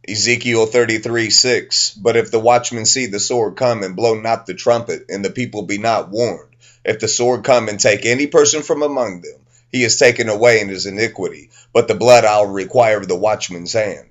Ezekiel 33:6. But if the watchmen see the sword come and blow not the trumpet, and the people be not warned, if the sword come and take any person from among them, he is taken away in his iniquity, but the blood I'll require of the watchman's hand.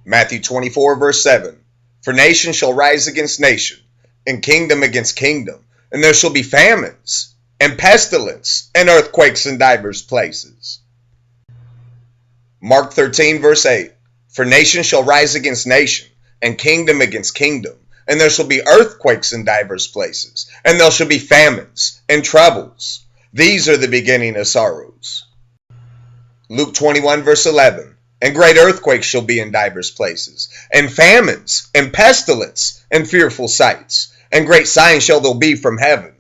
Matthew 24, verse 7. For nation shall rise against nation, and kingdom against kingdom, and there shall be famines, and pestilence, and earthquakes in divers places. Mark 13, verse 8. For nation shall rise against nation, and kingdom against kingdom, and there shall be earthquakes in divers places, and there shall be famines, and troubles. These are the beginning of sorrows. Luke 21, verse 11. And great earthquakes shall be in divers places, and famines, and pestilence, and fearful sights, and great signs shall there be from heaven.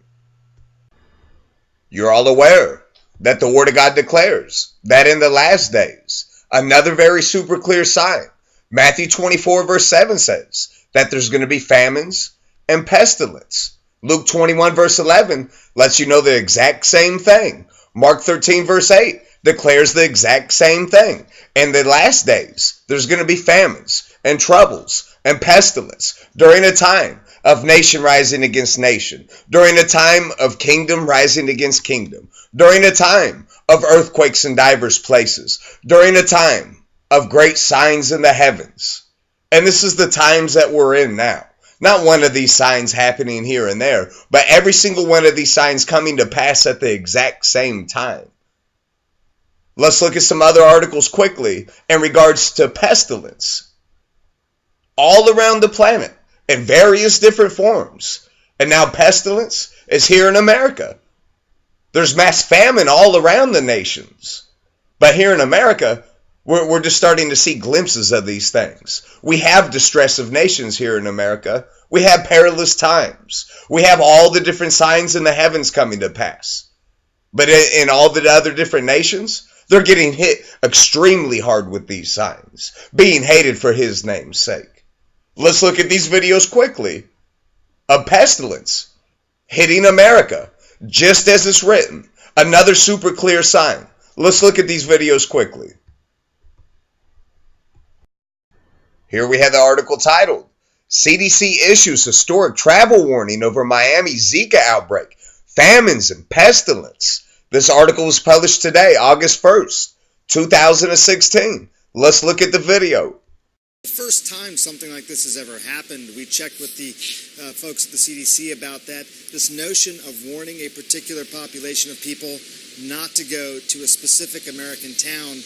You're all aware that the Word of God declares that in the last days, another very super clear sign, Matthew 24 verse 7 says that there's going to be famines and pestilence. Luke 21 verse 11 lets you know the exact same thing. Mark 13 verse 8 declares the exact same thing. In the last days, there's going to be famines and troubles and pestilence during a time of nation rising against nation, during a time of kingdom rising against kingdom, during a time of earthquakes in divers places, during a time of great signs in the heavens. And this is the times that we're in now. Not one of these signs happening here and there, but every single one of these signs coming to pass at the exact same time. Let's look at some other articles quickly in regards to pestilence. All around the planet in various different forms. And now pestilence is here in America. There's mass famine all around the nations. But here in America, we're just starting to see glimpses of these things. We have distress of nations here in America. We have perilous times. We have all the different signs in the heavens coming to pass. But in all the other different nations, they're getting hit extremely hard with these signs, being hated for his name's sake. Let's look at these videos quickly. A pestilence hitting America, just as it's written. Another super clear sign. Let's look at these videos quickly. Here we have the article titled, CDC issues historic travel warning over Miami Zika outbreak, famines and pestilence. This article was published today, August 1st, 2016. Let's look at the video. The first time something like this has ever happened, we checked with the folks at the CDC about that. This notion of warning a particular population of people not to go to a specific American town,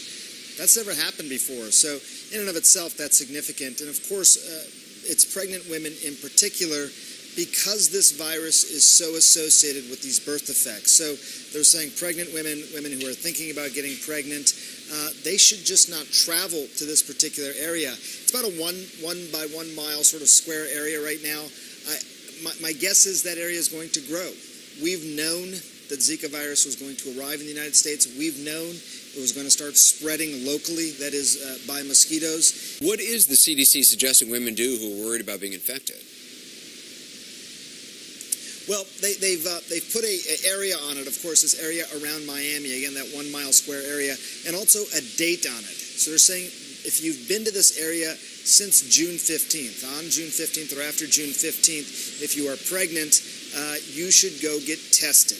that's never happened before. So in and of itself, that's significant. And of course, it's pregnant women in particular, because this virus is so associated with these birth defects. So they're saying pregnant women, women who are thinking about getting pregnant, they should just not travel to this particular area. It's about a one by 1 mile sort of square area right now. My guess is that area is going to grow. We've known that Zika virus was going to arrive in the United States. We've known it was going to start spreading locally, that is by mosquitoes. What is the CDC suggesting women do who are worried about being infected? Well, they've put an area on it, of course, this area around Miami, again, that 1 mile square area, and also a date on it. So they're saying if you've been to this area since June 15th, on June 15th or after June 15th, if you are pregnant, you should go get tested.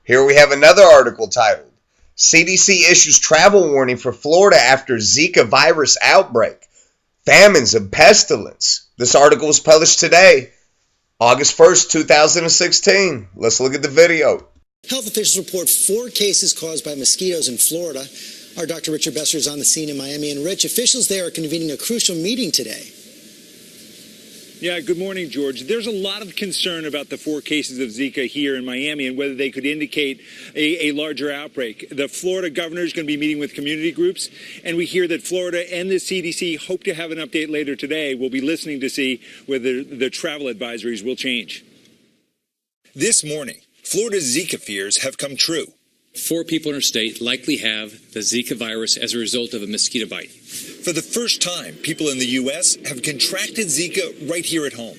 Here we have another article titled, CDC issues travel warning for Florida after Zika virus outbreak, famines and pestilence. This article was published today, August 1st, 2016. Let's look at the video. Health officials report 4 cases caused by mosquitoes in Florida. Our Dr. Richard Besser is on the scene in Miami. And Rich, officials there are convening a crucial meeting today. Yeah, good morning, George. There's a lot of concern about the 4 cases of Zika here in Miami and whether they could indicate a larger outbreak. The Florida governor is going to be meeting with community groups, and we hear that Florida and the CDC hope to have an update later today. We'll be listening to see whether the travel advisories will change. This morning, Florida's Zika fears have come true. 4 people in our state likely have the Zika virus as a result of a mosquito bite. For the first time, people in the U.S. have contracted Zika right here at home.